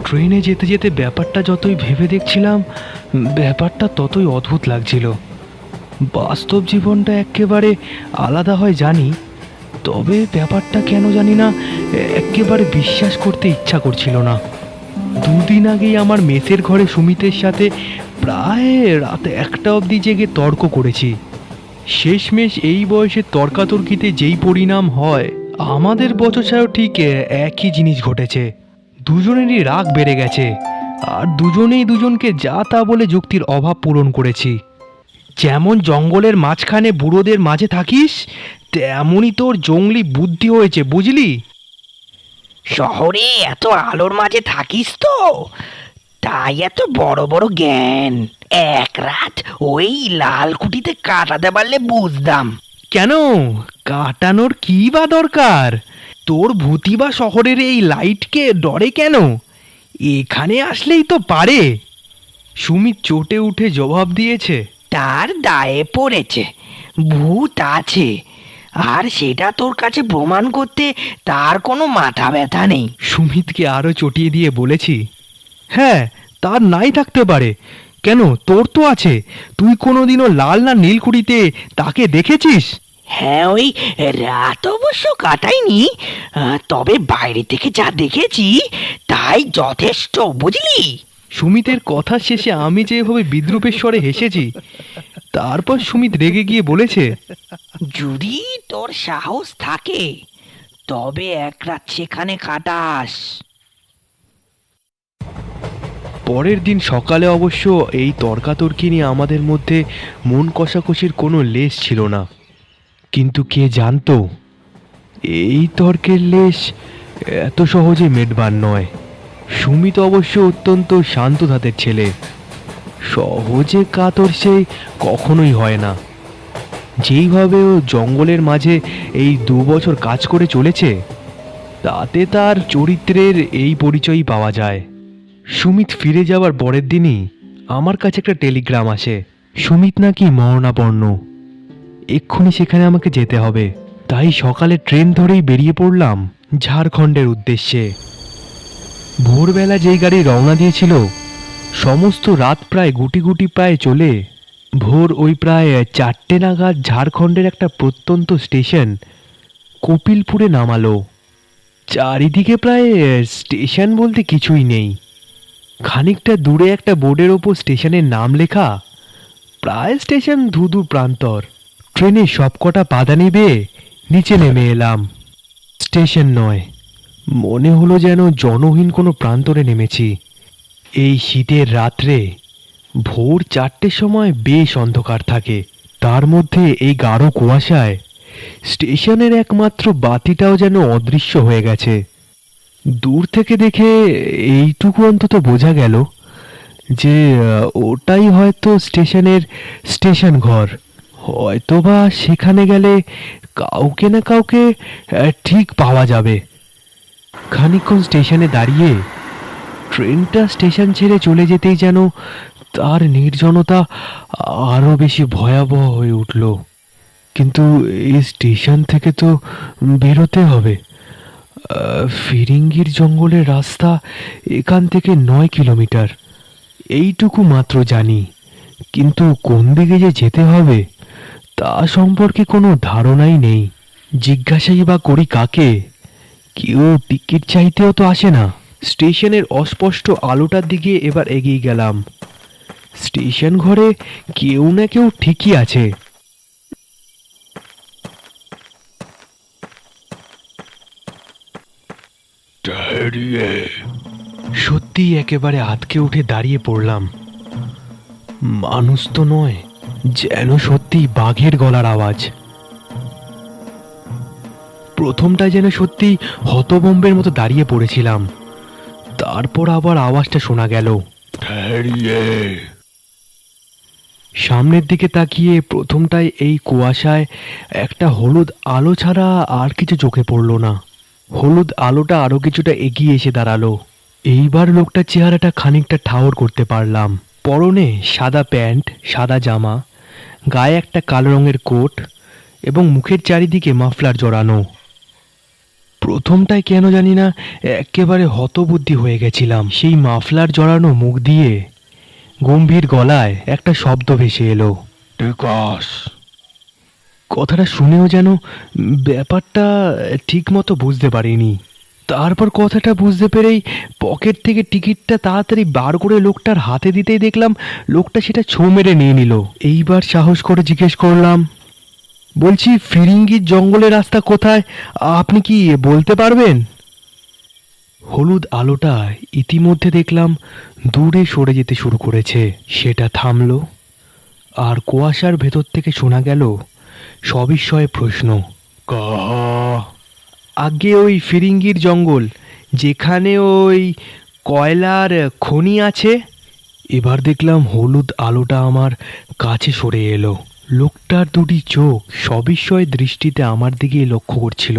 ট্রেনে যেতে যেতে ব্যাপারটা যতই ভেবে দেখছিলাম, ব্যাপারটা ততই অদ্ভুত লাগছিল। বাস্তব জীবনটা একেবারে আলাদা হয় জানি, তবে ব্যাপারটা কেন জানি না একেবারে বিশ্বাস করতে ইচ্ছা করছিল না। দুদিন আগেই আমার মেসের ঘরে সুমিতের সাথে প্রায় রাত 1টা অবধি জেগে তর্ক করেছি। শেষমেশ এই বয়সে তর্কাতর্কিতে যেই পরিণাম হয়, আমাদের বচসায়ও ঠিক একই জিনিস ঘটেছে। দুজনেরই রাগ বেড়ে গেছে, আর দুজনেই দুজনকে যা তা বলে যুক্তির অভাব পূরণ করেছি। যেমন জঙ্গলের মাঝখানে বুড়োদের মাঝে থাকিস, তেমনই তোর জঙ্গলি বুদ্ধি হয়েছে, বুঝলি? শহরে এত আলোর মাঝে থাকিস তো, তাই এত বড় বড় জ্ঞান। এক রাত ওই লালকুঠিতে কাটাতে পারলে বুঝতাম। কেন কাটানোর কি বা দরকার? তোর ভূতি বা শহরের এই লাইটকে ডরে কেন? এখানে আসলেই তো পারে। সুমিত চটে উঠে জবাব দিয়েছে, তার দায়ে পড়েছে, ভূত আছে, আর সেটা তোর কাছে প্রমাণ করতে তার কোনো মাথা ব্যথা নেই। সুমিতকে আরো চটিয়ে দিয়ে বলেছি, হ্যাঁ তার নাই থাকতে পারে, কেন তোর তো আছে। তুই কোনোদিনও লাল না নীলকুঠিতে তাকে দেখেছিস? হ্যাঁ, ওই রাত অবশ্য কাটাইনি, তবে বাইরে থেকে যা দেখেছি তাই যথেষ্ট, বুঝলি? সুমিতের কথা শেষে আমি যেভাবে বিদ্রূপের স্বরে হেসেছি, তারপর সুমিত রেগে গিয়ে বলেছে, যদি তোর সাহস থাকে তবে এক রাত সেখানে কাটাস। পরের দিন সকালে অবশ্য এই তর্কাতর্কি নিয়ে আমাদের মধ্যে মন কষাকষির কোনো লেশ ছিল না। কিন্তু কে জানতো এই তর্কের লেশ এত সহজে মেটবার নয়। সুমিত অবশ্য অত্যন্ত শান্ত ধাতের ছেলে, সহজে কাতর সে কখনোই হয় না। যেইভাবে ও জঙ্গলের মাঝে এই 2 বছর কাজ করে চলেছে, তাতে তার চরিত্রের এই পরিচয়ই পাওয়া যায়। সুমিত ফিরে যাওয়ার পরের দিনই আমার কাছে একটা টেলিগ্রাম আসে, সুমিত নাকি মরণাপন্ন, এক্ষুনি সেখানে আমাকে যেতে হবে। তাই সকালে ট্রেন ধরেই বেরিয়ে পড়লাম ঝাড়খণ্ডের উদ্দেশ্যে। ভোরবেলা যেই গাড়ি রওনা দিয়েছিল, সমস্ত রাত প্রায় গুটি গুটি পায়ে চলে ভোর ওই প্রায় 4টে নাগাদ ঝাড়খণ্ডের একটা প্রত্যন্ত স্টেশন কপিলপুরে নামালো। চারিদিকে প্রায় স্টেশন বলতে কিছুই নেই। খানিকটা দূরে একটা বোর্ডের ওপর স্টেশনের নাম লেখা, প্রায় স্টেশন ধুধু প্রান্তর। ট্রেনে সবকটা পাদানি বেয়ে নিচে নেমে এলাম। স্টেশন নয়, মনে হলো যেন জনহীন কোনো প্রান্তরে নেমেছি। এই শীতের রাত্রে ভোর 4টের সময় বেশ অন্ধকার থাকে, তার মধ্যে এই গাঢ় কুয়াশায় স্টেশনের একমাত্র বাতিটাও যেন অদৃশ্য হয়ে গেছে। দূর থেকে দেখে এইটুকু অন্তত বোঝা গেল যে ওটাই হয়তো স্টেশনের স্টেশন ঘর। হয়তোবা সেখানে গেলে কাউকে না কাউকে ঠিক পাওয়া যাবে। খানিকক্ষণ স্টেশনে দাঁড়িয়ে ট্রেনটা স্টেশন ছেড়ে চলে যেতেই যেন তার নির্জনতা আরো বেশি ভয়াবহ হয়ে উঠল। কিন্তু এই স্টেশন থেকে তো বেরোতে হবে। ফিরিঙ্গির জঙ্গলের রাস্তা এখান থেকে 9 কিলোমিটার, এইটুকু মাত্র জানি। কিন্তু কোন দিকে যে যেতে হবে তা সম্পর্কে কোনো ধারণাই নেই। জিজ্ঞাসাই বা করি কাকে? কেউ টিকিট চাইতেও তো আসে না। স্টেশনের অস্পষ্ট আলোটার দিকে এবার এগিয়ে গেলাম। স্টেশন ঘরে কেউ না কেউ ঠিকই আছে। সত্যি একেবারে আঁতকে উঠে দাঁড়িয়ে পড়লাম। মানুষ তো নয়, যেন সত্যি বাঘের গলার আওয়াজ। প্রথমটা যেন সত্যি হতভম্বের মতো দাঁড়িয়ে পড়েছিলাম, তারপর আবার আওয়াজটা শোনা গেল। সামনের দিকে তাকিয়ে প্রথমটায় এই কুয়াশায় একটা হলুদ আলো ছাড়া আর কিছু চোখে পড়ল না। হলুদ আলোটা আরো কিছুটা এগিয়ে এসে দাঁড়ালো। এইবার লোকটার চেহারাটা খানিকটা ঠাওর করতে পারলাম। পরনে সাদা প্যান্ট, সাদা জামা, গায়ে একটা কালো রঙের কোট এবং মুখের চারিদিকে মাফলার জড়ানো। প্রথমটায় কেন জানি না একেবারে হতবুদ্ধি হয়ে গেছিলাম। সেই মাফলার জড়ানো মুখ দিয়ে গম্ভীর গলায় একটা শব্দ ভেসে এলো, টিকস। কথাটা শুনেও যেন ব্যাপারটা ঠিক মতো বুঝতে পারিনি। তারপর কথাটা বুঝতে পেরেই পকেট থেকে টিকিটটা তাড়াতাড়ি বার করে লোকটার হাতে দিতেই দেখলাম লোকটা সেটা ছো মেরে নিয়ে নিল। এইবার সাহস করে জিজ্ঞেস করলাম, বলছি ফিরিঙ্গির জঙ্গলের রাস্তা কোথায়, আপনি কি বলতে পারবেন? হলুদ আলোটা ইতিমধ্যে দেখলাম দূরে সরে যেতে শুরু করেছে। সেটা থামলো, আর কুয়াশার ভেতর থেকে শোনা গেল সবিস্ময়ে প্রশ্ন, আগে ওই ফিরিঙ্গির জঙ্গল, যেখানে ওই কয়লার খনি আছে। এবার দেখলাম হলুদ আলোটা আমার কাছে সরে এলো। লোকটার দুটি চোখ সবিস্ময় দৃষ্টিতে আমার দিকে লক্ষ্য করছিল।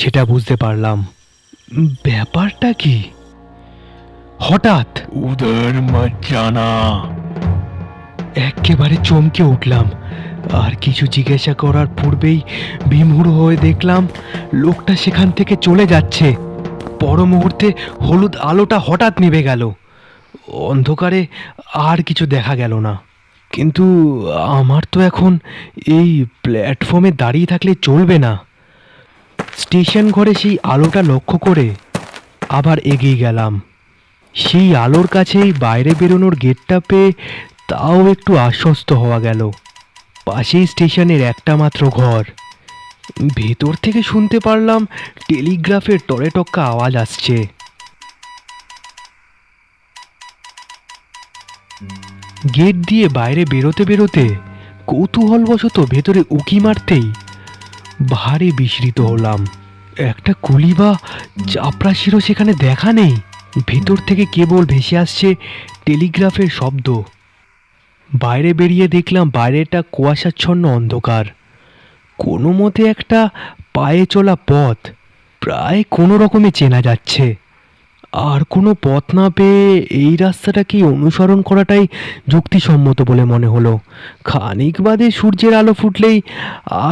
সেটা বুঝতে পারলাম। ব্যাপারটা কি? হঠাৎ উদর মজ্জানা একেবারে চমকে উঠলাম, আর কিছু জিজ্ঞাসা করার পূর্বেই বিমূঢ় হয়ে দেখলাম লোকটা সেখান থেকে চলে যাচ্ছে। পর মুহূর্তে হলুদ আলোটা হঠাৎ নিভে গেল, অন্ধকারে আর কিছু দেখা গেল না। কিন্তু আমার তো এখন এই প্ল্যাটফর্মে দাঁড়িয়ে থাকলে চলবে না। স্টেশন ঘরে সেই আলোটা লক্ষ্য করে আবার এগিয়ে গেলাম। সেই আলোর কাছেই বাইরে বেরোনোর গেটটা পেয়ে তাও একটু আশ্বস্ত হওয়া গেল। পাশেই স্টেশনের একটা মাত্র ঘর। ভেতর থেকে শুনতে পারলাম টেলিগ্রাফের টরেটক্কা আওয়াজ আসছে। গেট দিয়ে বাইরে বেরোতে বেরোতে কৌতূহলবশত ভেতরে উঁকি মারতেই ভারী বিস্মিত হলাম। একটা কুলি বা চাপরাশিরও সেখানে দেখা নেই। ভেতর থেকে কেবল ভেসে আসছে টেলিগ্রাফের শব্দ। বাইরে বেরিয়ে দেখলাম বাইরেটা কুয়াশাচ্ছন্ন অন্ধকার। কোনো মতে একটা পায়ে চলা পথ প্রায় কোনো রকমে চেনা যাচ্ছে। আর কোনো পথ না পেয়ে এই রাস্তাটাকে অনুসরণ করাটাই যুক্তিসম্মত বলে মনে হলো। খানিক বাদে সূর্যের আলো ফুটলেই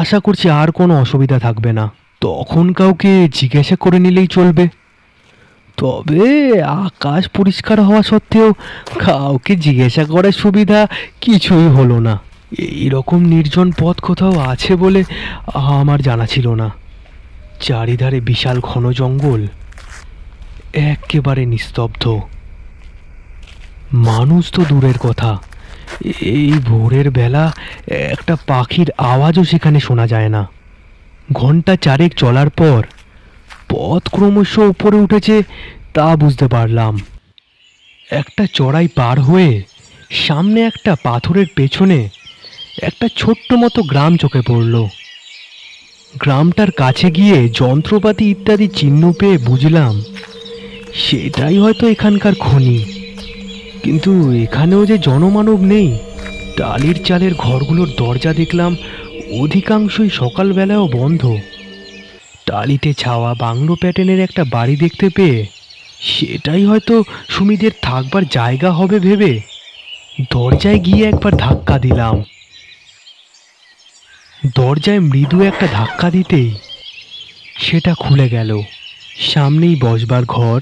আশা করছি আর কোনো অসুবিধা থাকবে না। তখন কাউকে জিজ্ঞাসা করে নিলেই চলবে। তবে আকাশ পরিষ্কার হওয়া সত্ত্বেও কাউকে জিজ্ঞাসা করার সুবিধা কিছুই হলো না। এই রকম নির্জন পথ কোথাও আছে বলে আমার জানা ছিল না। চারিধারে বিশাল ঘন জঙ্গল, একেবারে নিস্তব্ধ। মানুষ তো দূরের কথা, এই ভোরের বেলা একটা পাখির আওয়াজও সেখানে শোনা যায় না। ঘন্টা চারেক চলার পর পথ ক্রমশ উপরে উঠেছে তা বুঝতে পারলাম। একটা চড়াই পার হয়ে সামনে একটা পাথরের পেছনে একটা ছোট্ট মতো গ্রাম চোখে পড়ল। গ্রামটার কাছে গিয়ে যন্ত্রপাতি ইত্যাদি চিহ্ন পেয়ে বুঝলাম সেটাই হয়তো এখানকার খনি। কিন্তু এখানেও যে জনমানব নেই। টালির চালের ঘরগুলোর দরজা দেখলাম অধিকাংশই সকালবেলাও বন্ধ। টালিতে ছাওয়া বাংলো প্যাটার্নের একটা বাড়ি দেখতে পেয়ে সেটাই হয়তো সুমিদের থাকবার জায়গা হবে ভেবে দরজায় গিয়ে একবার ধাক্কা দিলাম। দরজায় মৃদু একটা ধাক্কা দিতেই সেটা খুলে গেল। সামনেই বসবার ঘর,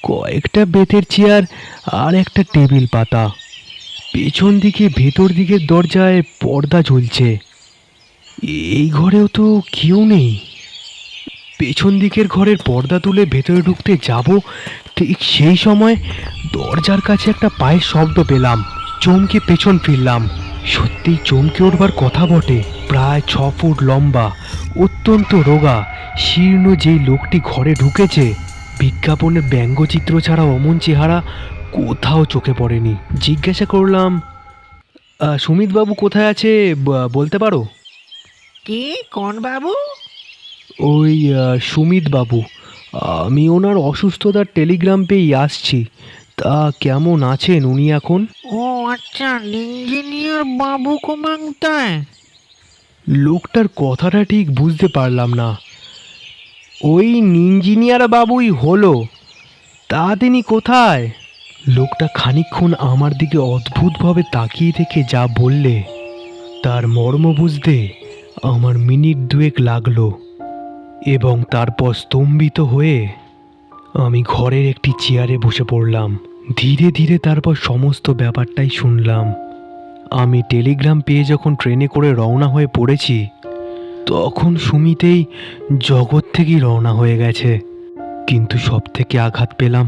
কয়েকটা বেতের চেয়ার আর একটা টেবিল পাতা। পেছন দিকে ভেতর দিকের দরজায় পর্দা ঝুলছে। এই ঘরেও তো কেউ নেই। পেছন দিকের ঘরের পর্দা তুলে ভেতরে ঢুকতে যাব, ঠিক সেই সময় দরজার কাছে একটা পায়ের শব্দ পেলাম। চমকে পেছন ফিরলাম। সত্যিই চমকে উঠবার কথা বটে। প্রায় 6 ফুট লম্বা, অত্যন্ত রোগা শীর্ণ যেই লোকটি ঘরে ঢুকেছে, বিজ্ঞাপনের ব্যঙ্গচিত্র ছাড়া অমন চেহারা কোথাও চোখে পড়েনি। জিজ্ঞাসা করলাম, সুমিতবাবু কোথায় আছে বলতে পারো? কে, কোন বাবু? ওই সুমিতবাবু, আমি ওনার অসুস্থতার টেলিগ্রাম পেয়েই আসছি। তা কেমন আছেন উনি এখন? ও আচ্ছা, ইঞ্জিনিয়ার বাবু কুমাংতায়। লোকটার কথাটা ঠিক বুঝতে পারলাম না। ওই ইঞ্জিনিয়ার বাবুই হলো। তা তিনি কোথায়? লোকটা খানিকক্ষণ আমার দিকে অদ্ভুতভাবে তাকিয়ে থেকে যা বললে তার মর্ম বুঝতে আমার মিনিট দুয়েক লাগলো। এবং তারপর স্তম্ভিত হয়ে আমি ঘরের একটি চেয়ারে বসে পড়লাম। ধীরে ধীরে তারপর সমস্ত ব্যাপারটাই শুনলাম। আমি টেলিগ্রাম পেয়ে যখন ট্রেনে করে রওনা হয়ে পড়েছি, তখন সুমিতেই জগৎ থেকেই রওনা হয়ে গেছে। কিন্তু সব থেকে আঘাত পেলাম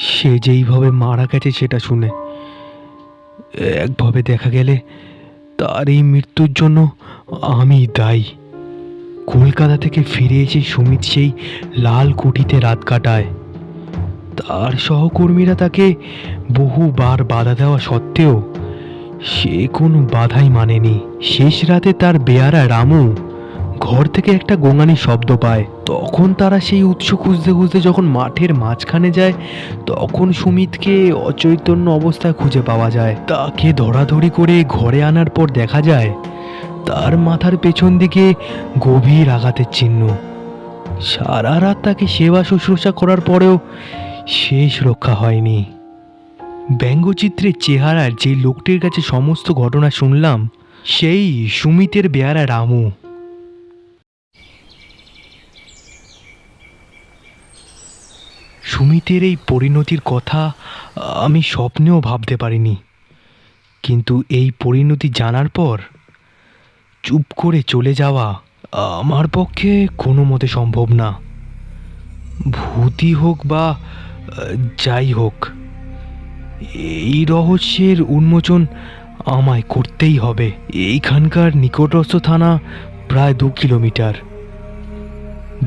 সে যেইভাবে মারা গেছে সেটা শুনে। একভাবে দেখা গেলে তার এই মৃত্যুর জন্য আমি দায়ী। কলকাতা থেকে ফিরে এসে সুমিত সেই লাল কুঠিতে রাত কাটায়। তার সহকর্মীরা তাকে বহুবার বাধা দেওয়া সত্ত্বেও সে কোনো বাধাই মানেনি। শেষ রাতে তার বেয়ারা রামু ঘর থেকে একটা গোঙানি শব্দ পায়। তখন তারা সেই উৎস খুঁজতে খুঁজতে যখন মাঠের মাঝখানে যায়, তখন সুমিতকে অচৈতন্য অবস্থায় খুঁজে পাওয়া যায়। তাকে ধরাধরি করে ঘরে আনার পর দেখা যায় তার মাথার পেছন দিকে গভীর আঘাতের চিহ্ন। সারা রাত তাকে সেবা শুশ্রূষা করার পরেও শেষ রক্ষা হয়নি। ব্যঙ্গচিত্রের চেহারার যে লোকটির কাছে সমস্ত ঘটনা শুনলাম, সেই সুমিতের বেয়ারা রামু। সুমিতের এই পরিণতির কথা আমি স্বপ্নেও ভাবতে পারিনি। কিন্তু এই পরিণতি জানার পর চুপ করে চলে যাওয়া আমার পক্ষে কোনো মতে সম্ভব না। ভূতই হোক বা যাই হোক, এই রহস্যের উন্মোচন আমায় করতেই হবে। এইখানকার নিকটস্থ থানা প্রায় 2 কিলোমিটার।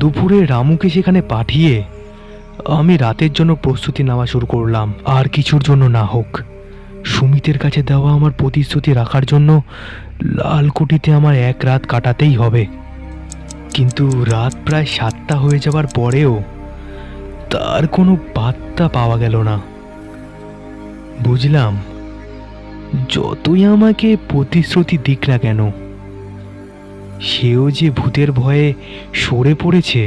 দুপুরে রামুকে সেখানে পাঠিয়ে আমি রাতের জন্য প্রস্তুতি নেওয়া শুরু করলাম। আর কিছুর জন্য না হোক, সুমিতের কাছে দেওয়া আমার প্রতিশ্রুতি রাখার জন্য লালকুঠিতে আমার এক রাত কাটাতেই হবে। কিন্তু রাত প্রায় 7টা হয়ে যাবার পরেও তার কোনো বার্তা পাওয়া গেল না। বুঝলাম, যতই আমাকে প্রতিশ্রুতি দিক না কেন, সেও যে ভূতের ভয়ে সরে পড়েছে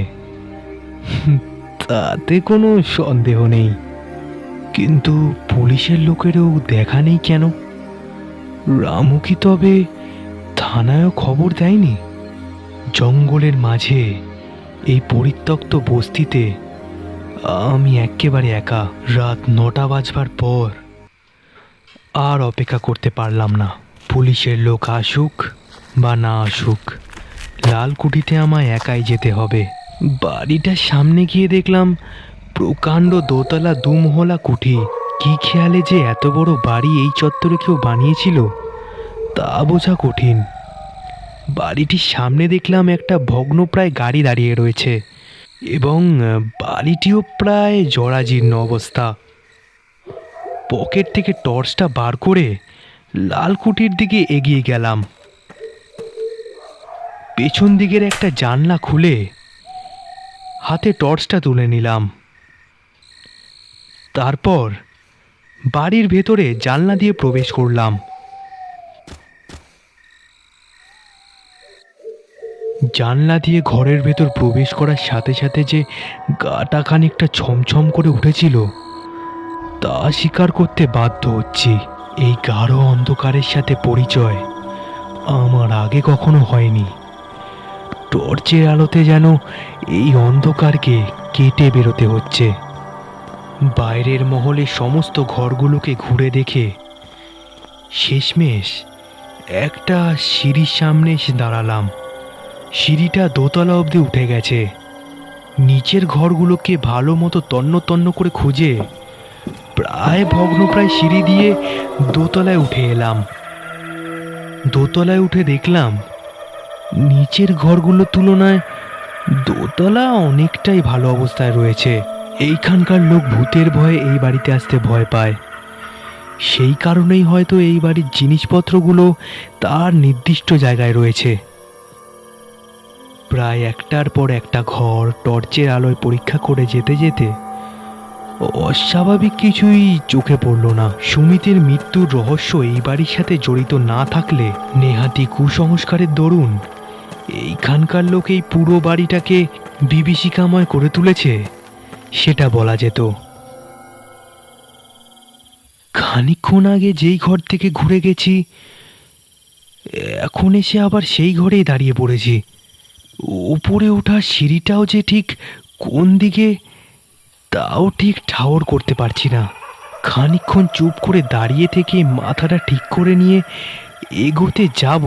তাতে কোনো সন্দেহ নেই। কিন্তু পুলিশের লোকেরও দেখা নেই কেন? রামু কি তবে থানায়ও খবর দেয়নি? জঙ্গলের মাঝে এই পরিত্যক্ত বস্তিতে আমি একেবারে একা। রাত 9টা বাজবার পর আর অপেক্ষা করতে পারলাম না। পুলিশের লোক আসুক বা না আসুক, লালকুঠিতে আমায় একাই যেতে হবে। বাড়িটার সামনে গিয়ে দেখলাম প্রকাণ্ড দোতলা 2 মহলা কুঠি। কি খেয়ালে যে এত বড় বাড়ি এই চত্বরে কেউ বানিয়েছিল তা বোঝা কঠিন। বাড়িটির সামনে দেখলাম একটা ভগ্নপ্রায় গাড়ি দাঁড়িয়ে রয়েছে এবং বাড়িটিও প্রায় জরাজীর্ণ অবস্থা। পকেট থেকে টর্চটা বার করে লালকুঠির দিকে এগিয়ে গেলাম। পেছন দিকের একটা জানলা খুলে হাতে টর্চটা তুলে নিলাম। তারপর বাড়ির ভেতরে জানলা দিয়ে প্রবেশ করলাম। জানলা দিয়ে ঘরের ভেতর প্রবেশ করার সাথে সাথে যে গাটা খানিকটা ছমছম করে উঠেছিল তা স্বীকার করতে বাধ্য হচ্ছি। এই গাঢ় অন্ধকারের সাথে পরিচয় আমার আগে কখনো হয়নি। টর্চের আলোতে যেন এই অন্ধকারকে কেটে বেরোতে হচ্ছে। বাইরের মহলে সমস্ত ঘরগুলোকে ঘুরে দেখে শেষমেশ একটা সিঁড়ির সামনে এসে দাঁড়ালাম। সিঁড়িটা দোতলা অবধি উঠে গেছে। নিচের ঘরগুলোকে ভালো মতো তন্ন তন্ন করে খুঁজে প্রায় ভগ্নপ্রায় সিঁড়ি দিয়ে দোতলায় উঠে এলাম। দোতলায় উঠে দেখলাম নিচের ঘরগুলোর তুলনায় দোতলা অনেকটাই ভালো অবস্থায় রয়েছে। এইখানকার লোক ভূতের ভয়ে এই বাড়িতে আসতে ভয় পায়। সেই কারণেই হয়তো এই বাড়ির জিনিসপত্রগুলো তার নির্দিষ্ট জায়গায় রয়েছে। প্রায় একটার পর একটা ঘর টর্চের আলোয় পরীক্ষা করে যেতে যেতে অস্বাভাবিক কিছুই চোখে পড়ল না। সুমিতের মৃত্যুর রহস্য এই বাড়ির সাথে জড়িত না থাকলে নেহাতি কুসংস্কারের দরুন এইখানকার লোক এই পুরো বাড়িটাকে বিভীষিকাময় করে তুলেছে সেটা বলা যেত। খানিকক্ষণ আগে যেই ঘর থেকে ঘুরে গেছি, এখন এসে আবার সেই ঘরেই দাঁড়িয়ে পড়েছি। উপরে ওঠার সিঁড়িটাও যে ঠিক কোন দিকে তাও ঠিক ঠাউর করতে পারছি না। খানিকক্ষণ চুপ করে দাঁড়িয়ে থেকে মাথাটা ঠিক করে নিয়ে এগোতে যাব,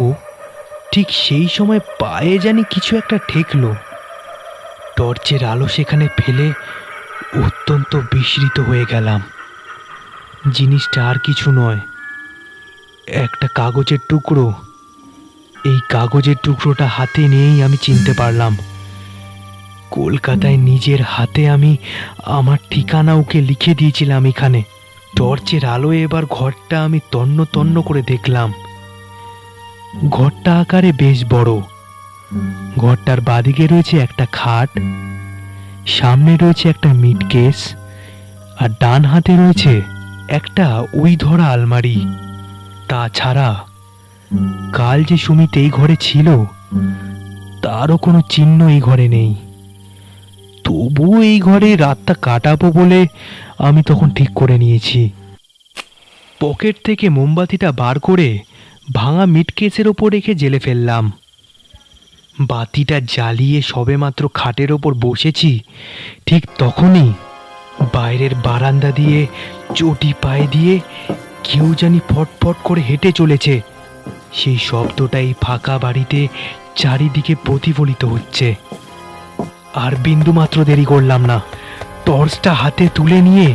ঠিক সেই সময় পায়ে জানি কিছু একটা ঠেকলো। টর্চের আলো সেখানে ফেলে অত্যন্ত বিস্মিত হয়ে গেলাম। জিনিসটা আর কিছু নয়, একটা কাগজের টুকরো। এই কাগজের টুকরোটা হাতে নিয়েই আমি চিনতে পারলাম কলকাতায় নিজের হাতে আমি আমার ঠিকানা ওকে লিখে দিয়েছিলাম এখানে। টর্চের আলোয় এবার ঘরটা আমি তন্ন তন্ন করে দেখলাম। ঘরটা আকারে বেশ বড়। ঘরটার বাদিকে রয়েছে একটা খাট, সামনে রয়েছে একটা মিটকেস, আর ডান হাতে রয়েছে একটা ওই ধরা আলমারি। তাছাড়া কাল যে সুমিত এই ঘরে ছিল তারও কোনো চিহ্ন এই ঘরে নেই। তবুও এই ঘরে রাতটা কাটাবো বলে আমি তখন ঠিক করে নিয়েছি। পকেট থেকে মোমবাতিটা বার করে ভাঙা মিটকেসের ওপর রেখে জ্বেলে ফেললাম। বাতিটা জ্বালিয়ে সবেমাত্র খাটের ওপর বসেছি, ঠিক তখনই বাইরের বারান্দা দিয়ে চটি পায়ে দিয়ে কেউ জানি ফটফট করে হেঁটে চলেছে। সেই শব্দটাই ফাঁকা বাড়িতে চারিদিকে প্রতিফলিত হচ্ছে। আর বিন্দুমাত্র দেরি করলাম না, টর্চটা হাতে তুলে নিয়ে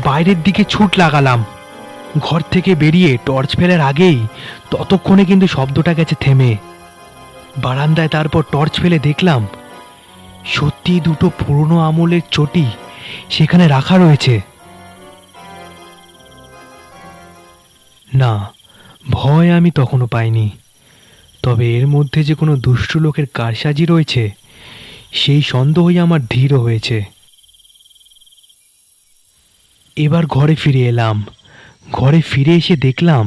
বাইরের দিকে ছুট লাগালাম। ঘর থেকে বেরিয়ে টর্চ ফেলার আগেই ততক্ষণে কিন্তু শব্দটা গেছে থেমে। বারান্দায় তারপর টর্চ ফেলে দেখলাম সত্যি দুটো পুরনো আমলের চটি সেখানে রাখা রয়েছে। না, ভয় আমি তখনও পাইনি, তবে এর মধ্যে যে কোনো দুষ্টু লোকের কারসাজি রয়েছে সেই সন্দেহই আমার দৃঢ় হয়েছে। এবার ঘরে ফিরে এলাম। ঘরে ফিরে এসে দেখলাম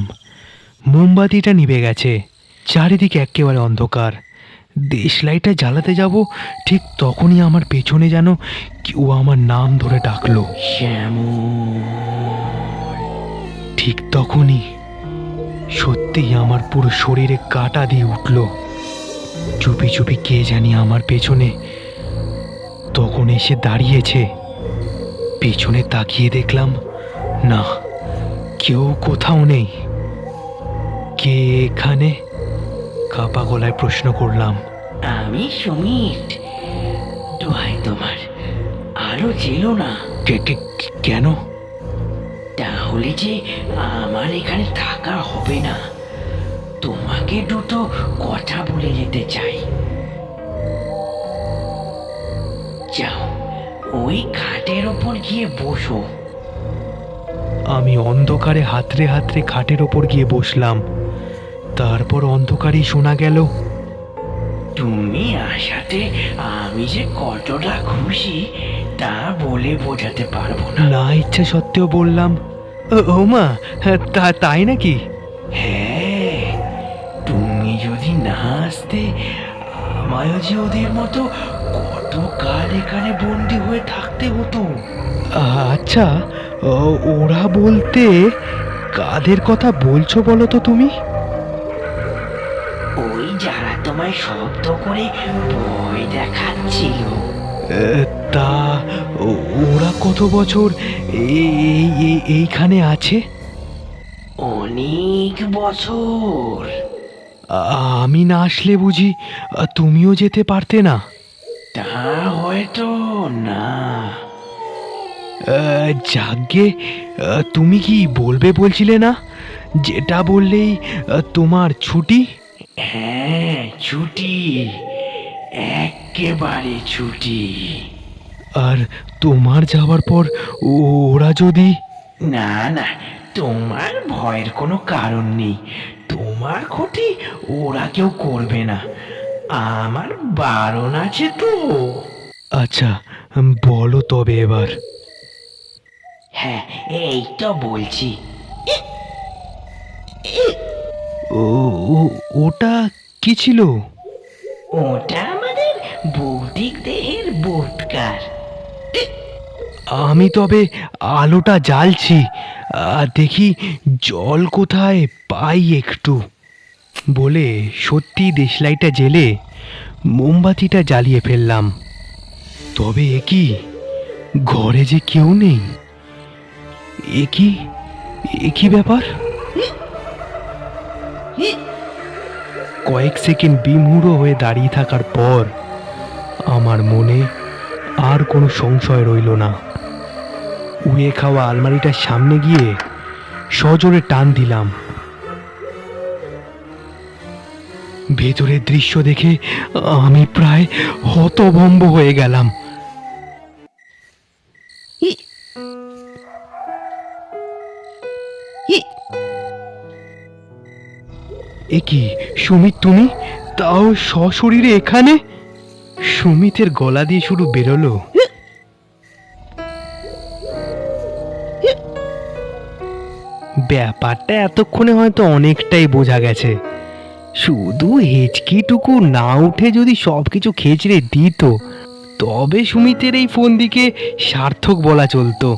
মোমবাতিটা নিভে গেছে, চারিদিকে একেবারে অন্ধকার। দেশলাইটা জ্বালাতে যাব ঠিক তখনই আমার পেছনে যেন কেউ আমার নাম ধরে ডাকলো, শ্যামল। ঠিক তখনই সত্যিই আমার পুরো শরীরে কাঁটা দিয়ে উঠল। চুপি চুপি কে জানি আমার পেছনে তখন এসে দাঁড়িয়েছে। পেছনে তাকিয়ে দেখলাম না, কেউ কোথাও নেই। কে এখানে? কাপা গলায় প্রশ্ন করলাম। আমি সুমিত। দোহাই তোমার, আলো ছিল না। কেন? তাহলে যে আমার এখানে থাকা হবে না। তোমাকে দুটো কথা বলে যেতে চাই। যাও, ওই খাটের ওপর গিয়ে বসো। আমি অন্ধকারে হাতড়ে হাতড়ে খাটের ওপর গিয়ে বসলাম। তারপর অন্ধকারেই শোনা গেল, তুমি আসাতে আমি যে কতটা খুশি তা বলে বোঝাতে পারবো না। না ইচ্ছা সত্ত্বেও বললাম, ও মা, তাই নাকি? হ্যাঁ, তুমি যদি না আসতে আমায়ও যে ওদের মতো কত কাল এখানে বন্দি হয়ে থাকতে হতো। আচ্ছা, ওরা বলতে কাদের কথা বলছো বলো তো তুমি? ওই যারা তোমায় শব্দ করে ভয় দেখাচ্ছিল। তা ওরা কত বছর এইখানে আছে? অনেক বছর। আমি না আসলে বুঝি তুমিও যেতে পারতে না? তা হয়তো না। যাগ্গে, তুমি কি বলবে বলছিলে না? যেটা বললেই তোমার ছুটি। হ্যাঁ, ছুটি, একেবারে ছুটি। আর তোমার যাওয়ার পর ওরা যদি? না না, তোমার ভয়ের কোনো কারণ নেই। তোমার ক্ষতি ওরা কেউ করবে না। আমার বারণ আছে তো। আচ্ছা, বলো তবে এবার। হ্যাঁ, এই তো বলছি। ওটা কি ছিল? ওটা আমাদের ভৌতিক দেহের বোটকার। আমি তবে আলোটা জ্বালছি, দেখি জল কোথায় পাই একটু। বলে সত্যি দেশলাইটা জেলে মোমবাতিটা জ্বালিয়ে ফেললাম। তবে এ কি, ঘরে যে কেউ নেই। এ কি ব্যাপার? কয়েক সেকেন্ড বিমূঢ় হয়ে দাঁড়িয়ে থাকার পর আমার মনে আর কোনো সংশয় রইল না। উড়ে খাওয়া আলমারিটার সামনে গিয়ে সজোরে টান দিলাম। ভেতরের দৃশ্য দেখে আমি প্রায় হতভম্ব হয়ে গেলাম। এ কি সুমিত, তুমি তাও সশরীরে এখানে? সুমিতের গলা দিয়ে শুরু বেরোলো, ব্যাপারটা এতক্ষণে হয়তো অনেকটাই বোঝা গেছে। শুধু হেঁচকিটুকু না উঠে যদি সবকিছু খেচড়ে দিত, তবে সুমিতের এই ফোন দিকে সার্থক বলা চলতো।